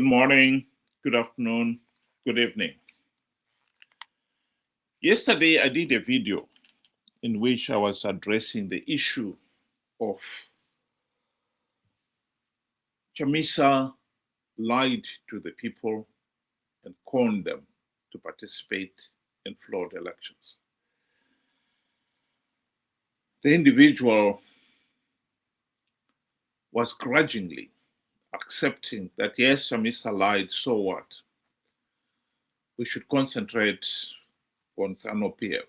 Good morning, good afternoon, good evening. Yesterday, I did a video in which I was addressing the issue of Chamisa lied to the people and conned them to participate in flawed elections. The individual was grudgingly accepting that, yes, Chamisa lied, so what? We should concentrate on Zanu PF.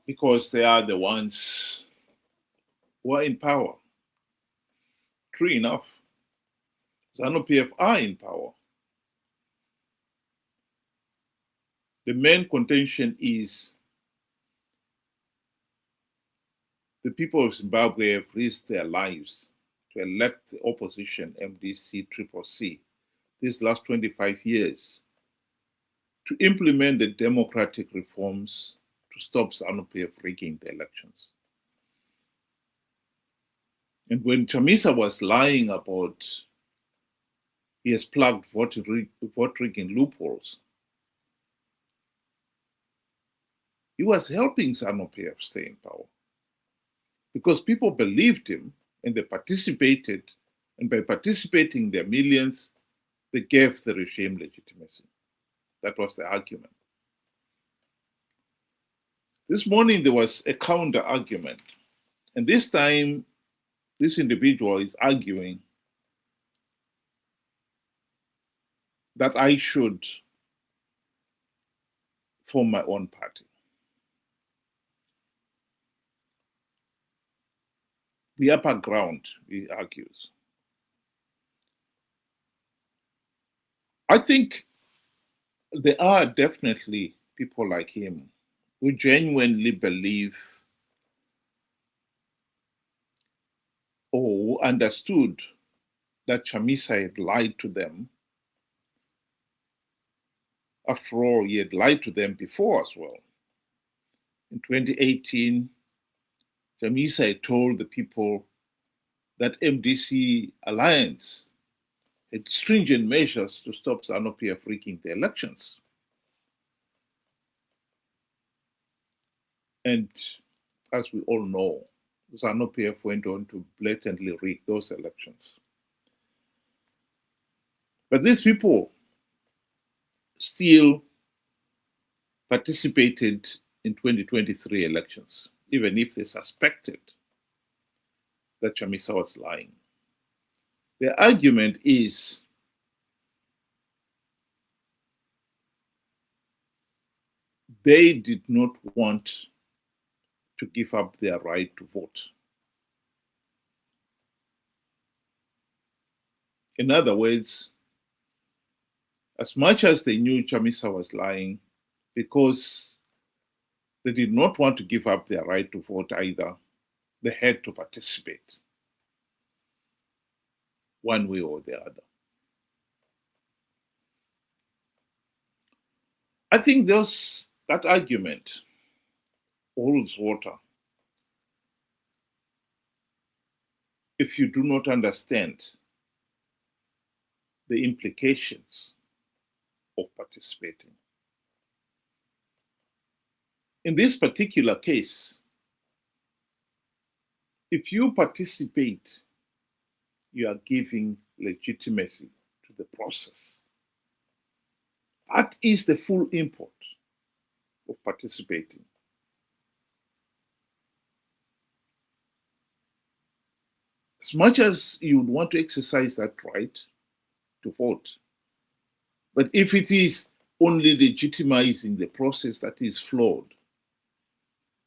Because they are the ones who are in power. True enough, Zanu PF are in power. The main contention is the people of Zimbabwe have risked their lives to elect the opposition MDC A these last 25 years to implement the democratic reforms to stop Zanu PF rigging the elections. And when Chamisa was lying about he has plugged vote rigging loopholes, he was helping Zanu PF stay in power because people believed him and they participated, and by participating their millions, they gave the regime legitimacy. That was the argument. This morning there was a counter argument, and this time this individual is arguing that I should form my own party. The paground, he argues. I think there are definitely people like him who genuinely believe or understood that Chamisa had lied to them. After all, he had lied to them before as well. In 2018, Chamisa had told the people that MDC alliance had stringent measures to stop Zanu PF rigging the elections. And as we all know, Zanu PF went on to blatantly rig those elections. But these people still participated in 2023 elections, even if they suspected that Chamisa was lying. The argument is they did not want to give up their right to vote. In other words, as much as they knew Chamisa was lying, because they did not want to give up their right to vote either, they had to participate one way or the other. I think that argument holds water if you do not understand the implications of participating. In this particular case, if you participate, you are giving legitimacy to the process. That is the full import of participating. As much as you would want to exercise that right to vote, but if it is only legitimizing the process that is flawed,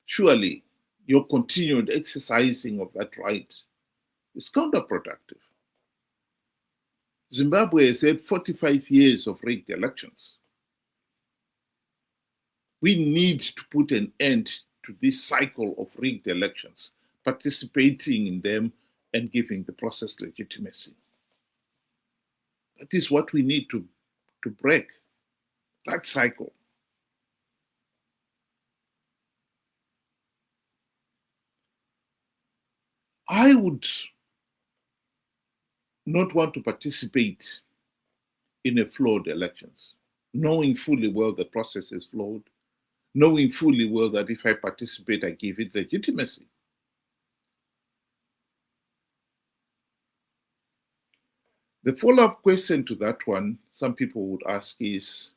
surely your continued exercising of that right is counterproductive. Zimbabwe has had 45 years of rigged elections. We need to put an end to this cycle of rigged elections, participating in them and giving the process legitimacy. That is what we need to break, that cycle. I would not want to participate in a flawed elections, knowing fully well the process is flawed, knowing fully well that if I participate, I give it legitimacy. The follow-up question to that one, some people would ask is,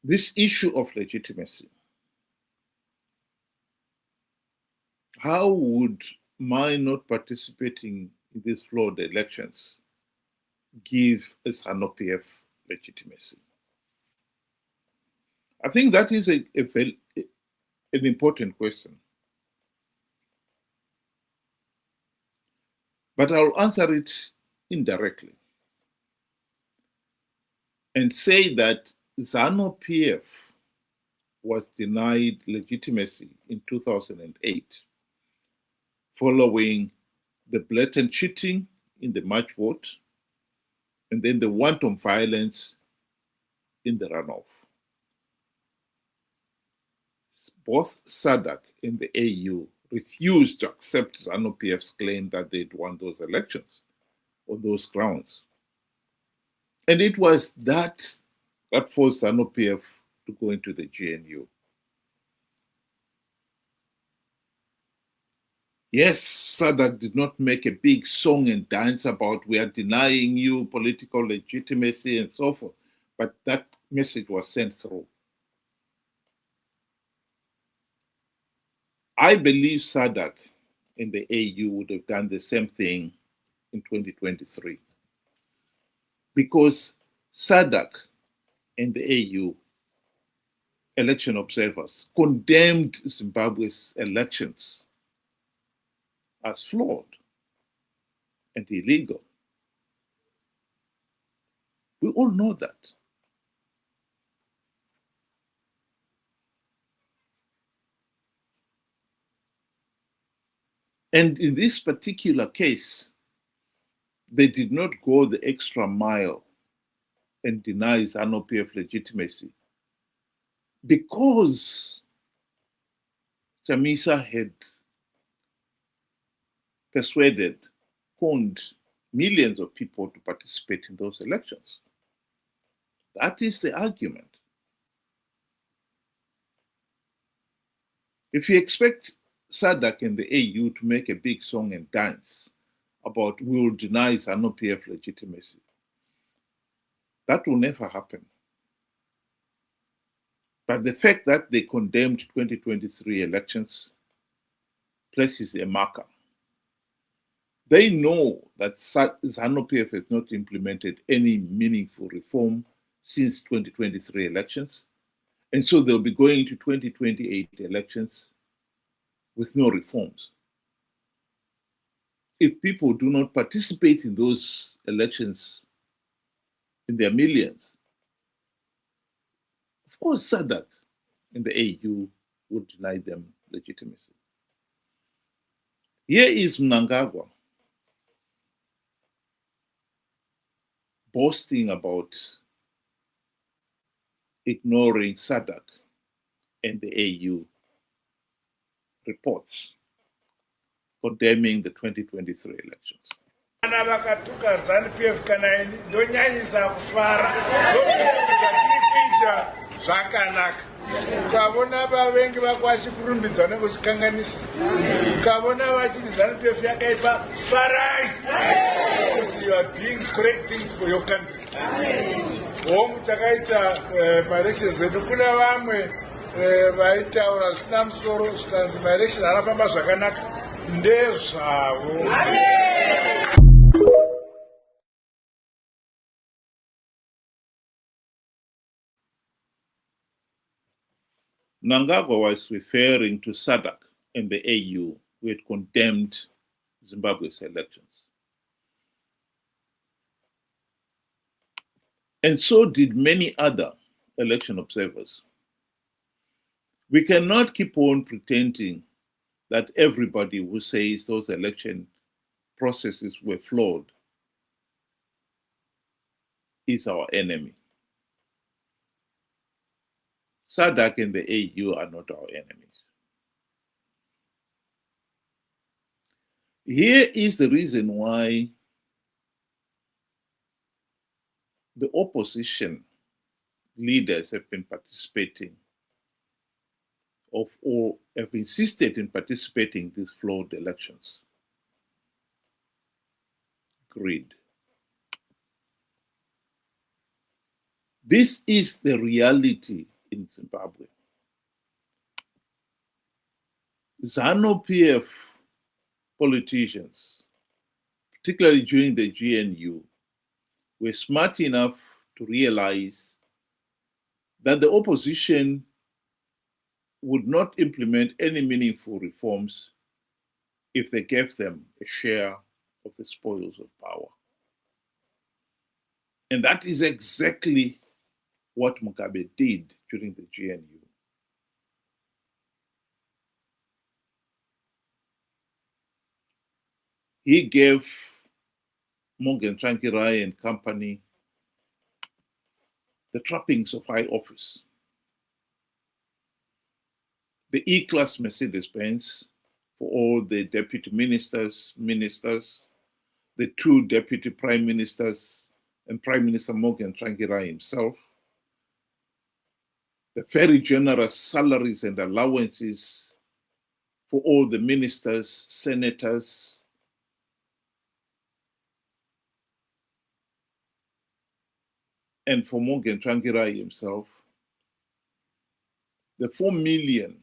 this issue of legitimacy, how would my not participating in these flawed elections give a Zanu PF legitimacy? I think that is an important question. But I'll answer it indirectly and say that Zanu PF was denied legitimacy in 2008 following the blatant cheating in the March vote and then the wanton violence in the runoff. Both SADC and the AU refused to accept Zanu PF's claim that they'd won those elections on those grounds. And it was that forced Zanu PF to go into the GNU. Yes, SADC did not make a big song and dance about we are denying you political legitimacy and so forth, but that message was sent through. I believe SADC and the AU would have done the same thing in 2023 because SADC and the AU election observers condemned Zimbabwe's elections as flawed and illegal. We all know that. And in this particular case, they did not go the extra mile and deny Zanu PF legitimacy because Chamisa had persuaded, conned millions of people to participate in those elections. That is the argument. If you expect SADC and the AU to make a big song and dance about we will deny Zanu PF legitimacy, that will never happen. But the fact that they condemned 2023 elections places a marker. They know that Zanu PF has not implemented any meaningful reform since 2023 elections, and so they'll be going to 2028 elections with no reforms. If people do not participate in those elections in their millions, of course SADC and the AU would deny them legitimacy. Here is Mnangagwa boasting about ignoring SADC and the AU reports condemning the 2023 elections. Vana vakatuka Zanu PF kana ini ndonyanyisa kufara kuita zvakanaka. Ukavona vavengi vakwashi kurumbidza nekuchikanganisa. Ukavona vachiti Zanu PF yakaipa farai. You are doing correct things for your country. Homu takaita maelections edu kuna vamwe vaitaura zvisina musoro zvikanzi maelections anofamba zvakanaka ndezvavo. Mnangagwa was referring to SADC and the AU who had condemned Zimbabwe's elections. And so did many other election observers. We cannot keep on pretending that everybody who says those election processes were flawed is our enemy. SADC and the AU are not our enemies. Here is the reason why the opposition leaders have been participating or have insisted in participating in these flawed elections. Greed. This is the reality in Zimbabwe. Zanu PF politicians, particularly during the GNU, were smart enough to realize that the opposition would not implement any meaningful reforms if they gave them a share of the spoils of power. And that is exactly what Mugabe did during the GNU. He gave Morgan Tsvangirai and company the trappings of high office. The E-class Mercedes-Benz for all the deputy ministers, the two deputy prime ministers, and Prime Minister Morgan Tsvangirai himself, the very generous salaries and allowances for all the ministers, senators, and for Morgan Tsvangirai himself, the $4 million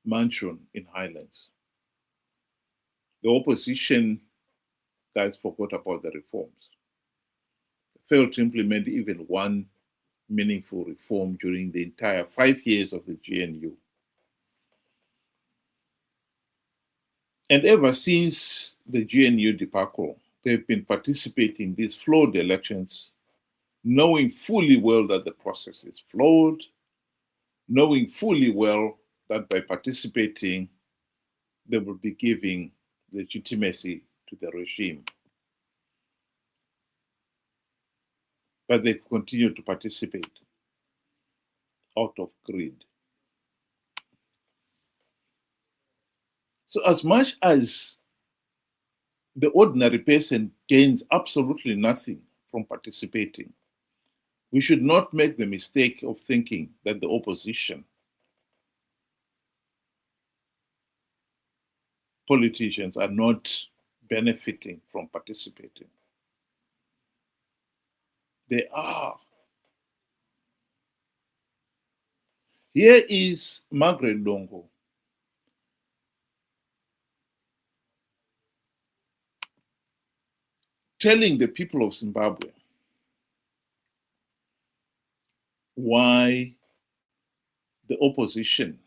mansion in Highlands. The opposition guys forgot about the reforms. They failed to implement even one meaningful reform during the entire 5 years of the GNU. And ever since the GNU debacle, they've been participating in these flawed elections, knowing fully well that the process is flawed, knowing fully well that by participating, they will be giving legitimacy to the regime. But they continue to participate out of greed. So as much as the ordinary person gains absolutely nothing from participating, we should not make the mistake of thinking that the opposition, politicians, are not benefiting from participating. They are. Here is Margaret Dongo telling the people of Zimbabwe why the opposition,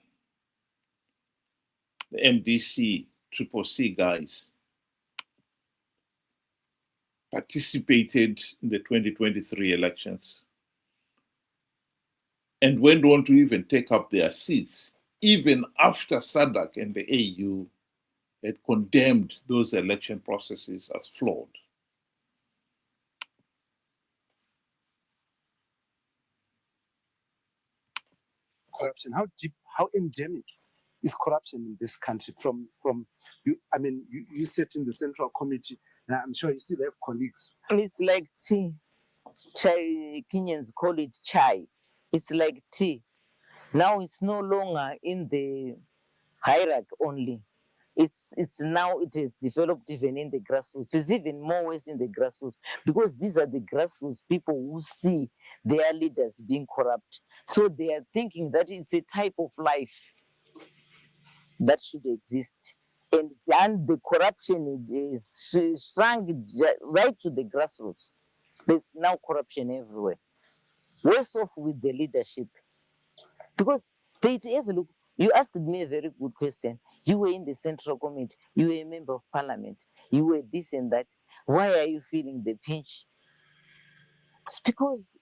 the MDC C guys, participated in the 2023 elections and went on to even take up their seats, even after SADC and the AU had condemned those election processes as flawed. Corruption, how deep, how endemic is corruption in this country? From you, I mean, you sit in the Central Committee, and I'm sure you still have colleagues. It's like tea. Chai, Kenyans call it chai. It's like tea. Now it's no longer in the hierarchy only. It's now it is developed even in the grassroots. It's even more worse in the grassroots because these are the grassroots people who see their leaders being corrupt. So they are thinking that it's a type of life that should exist. And then the corruption is shrunk right to the grassroots. There's now corruption everywhere. Worse off with the leadership. Because they have a look. You asked me a very good question. You were in the Central Committee. You were a member of Parliament. You were this and that. Why are you feeling the pinch? It's because,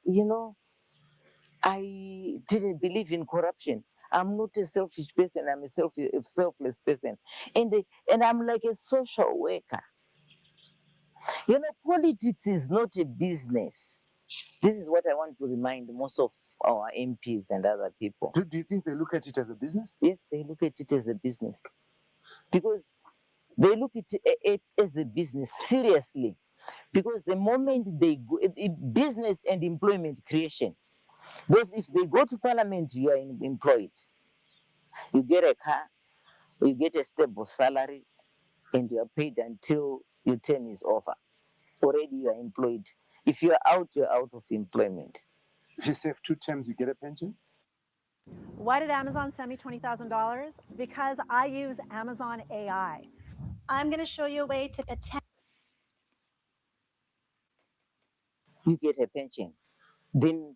I didn't believe in corruption. I'm not a selfish person. I'm a selfless person. And I'm like a social worker. Politics is not a business. This is what I want to remind most of our MPs and other people. Do you think they look at it as a business? Yes, they look at it as a business. Because They look at it as a business seriously, because the moment they go, business and employment creation, because if they go to parliament, you are employed. You get a car, you get a stable salary, and you are paid until your term is over. Already you are employed. If you are out, you're out of employment. If you serve 2 terms, you get a pension? Why did Amazon send me $20,000? Because I use Amazon AI. I'm going to show you a way to attend. You get a pension. Then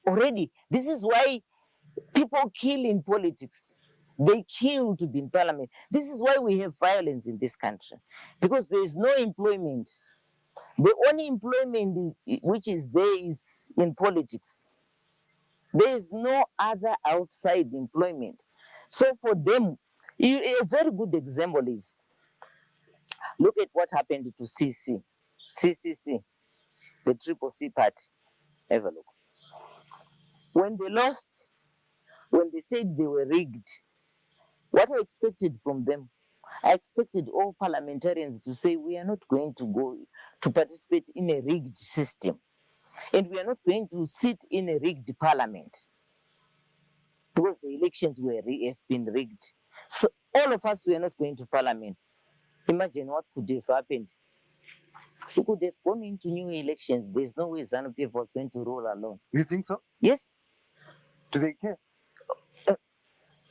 already, this is why people kill in politics. They kill to be in parliament. This is why we have violence in this country, because there is no employment. The only employment which is there is in politics. There is no other outside employment. So for them, a very good example is, look at what happened to CCC, the Triple C party. Have a look. When they lost, when they said they were rigged, what I expected from them, I expected all parliamentarians to say, we are not going to go to participate in a rigged system, and we are not going to sit in a rigged parliament, because the elections have been rigged. So all of us were not going to parliament. Imagine what could have happened. We could have gone into new elections. There's no way Zanu PF was going to rule alone. You think so? Yes. Do they care?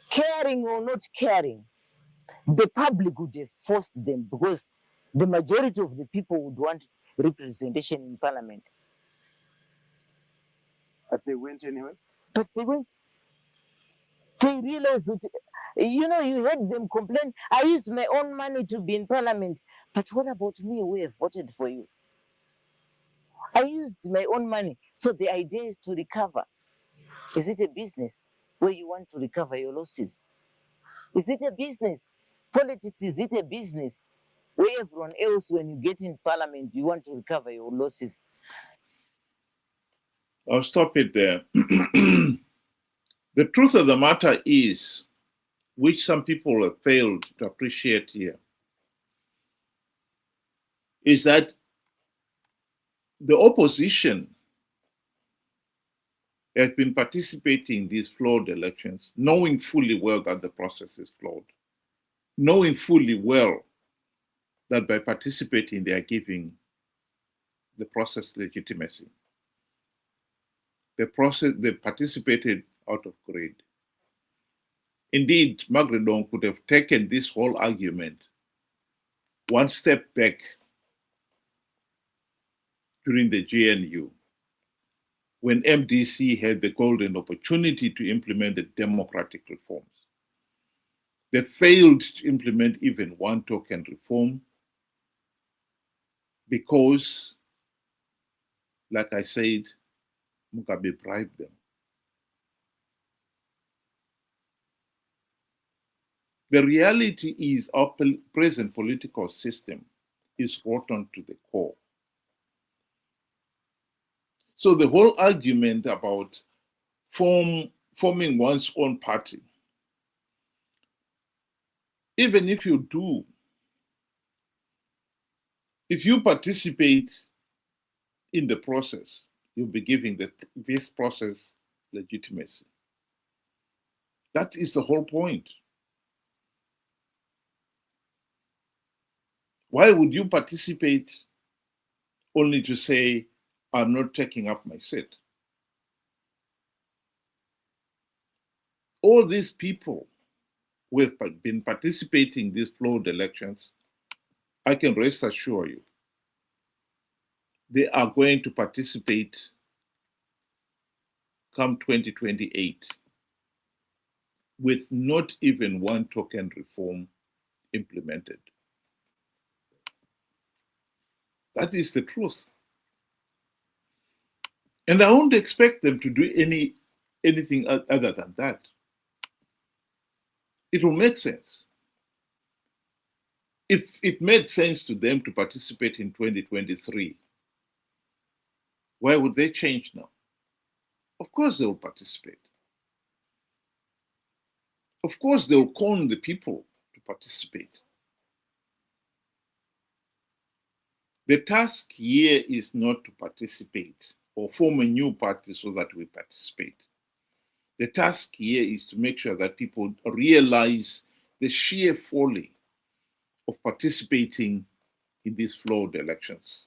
Caring or not caring, the public would have forced them, because the majority of the people would want representation in parliament. But they went anyway? But they went. They realized that, you heard them complain, I used my own money to be in parliament. But what about me who have voted for you? I used my own money. So the idea is to recover. Is it a business where you want to recover your losses? Is it a business? Politics, is it a business where everyone else, when you get in parliament, you want to recover your losses? I'll stop it there. The truth of the matter is, which some people have failed to appreciate here, is that the opposition has been participating in these flawed elections, knowing fully well that the process is flawed, knowing fully well that by participating, they are giving the process legitimacy. They participated out of greed. Indeed, Magredon could have taken this whole argument one step back during the GNU, when MDC had the golden opportunity to implement the democratic reforms. They failed to implement even one token reform because, like I said, Mugabe bribed them. The reality is our present political system is rotten to the core. So the whole argument about forming one's own party, even if you do, if you participate in the process, you'll be giving this process legitimacy. That is the whole point. Why would you participate only to say, I'm not taking up my seat? All these people who have been participating in these flawed elections, I can rest assure you, they are going to participate come 2028 with not even one token reform implemented. That is the truth. And I won't expect them to do anything other than that. It will make sense. If it made sense to them to participate in 2023, why would they change now? Of course they will participate. Of course they will con the people to participate. The task here is not to participate or form a new party so that we participate. The task here is to make sure that people realize the sheer folly of participating in these flawed elections.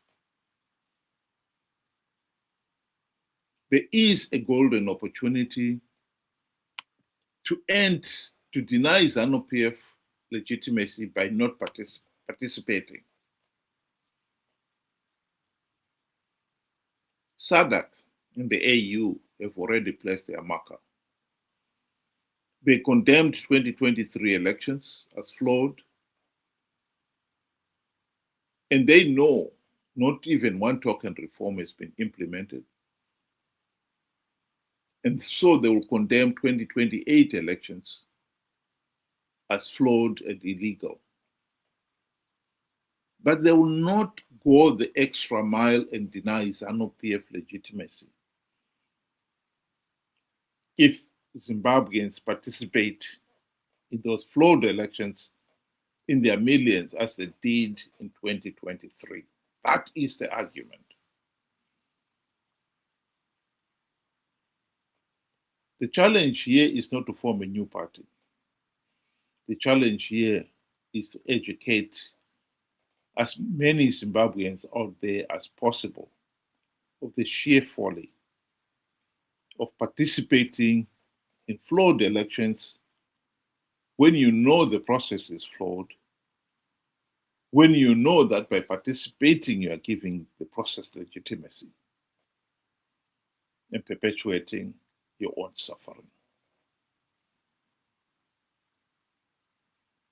There is a golden opportunity to deny Zanu PF legitimacy by not participating. SADC and the AU have already placed their marker. They condemned 2023 elections as flawed, and they know not even one token reform has been implemented. And so they will condemn 2028 elections as flawed and illegal. But they will not go the extra mile and deny Zanu PF legitimacy. If Zimbabweans participate in those flawed elections in their millions as they did in 2023. That is the argument. The challenge here is not to form a new party. The challenge here is to educate as many Zimbabweans out there as possible of the sheer folly of participating in flawed elections when you know the process is flawed, when you know that by participating you are giving the process legitimacy and perpetuating your own suffering.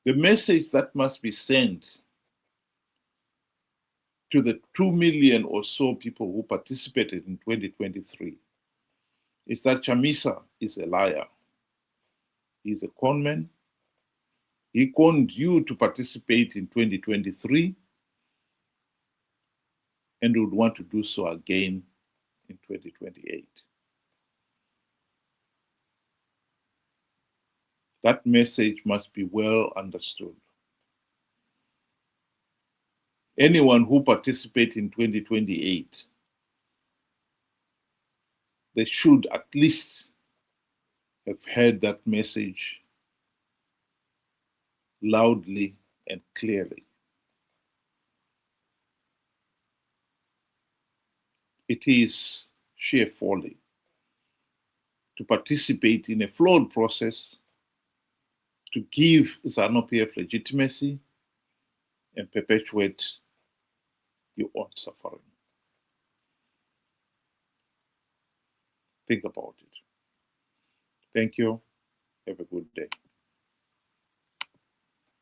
The message that must be sent to the 2 million or so people who participated in 2023 is that Chamisa is a liar. He's a conman. He conned you to participate in 2023 and would want to do so again in 2028. That message must be well understood. Anyone who participates in 2028, they should at least have heard that message loudly and clearly. It is sheer folly to participate in a flawed process to give Zanu PF legitimacy and perpetuate your own suffering. Think about it. Thank you. Have a good day.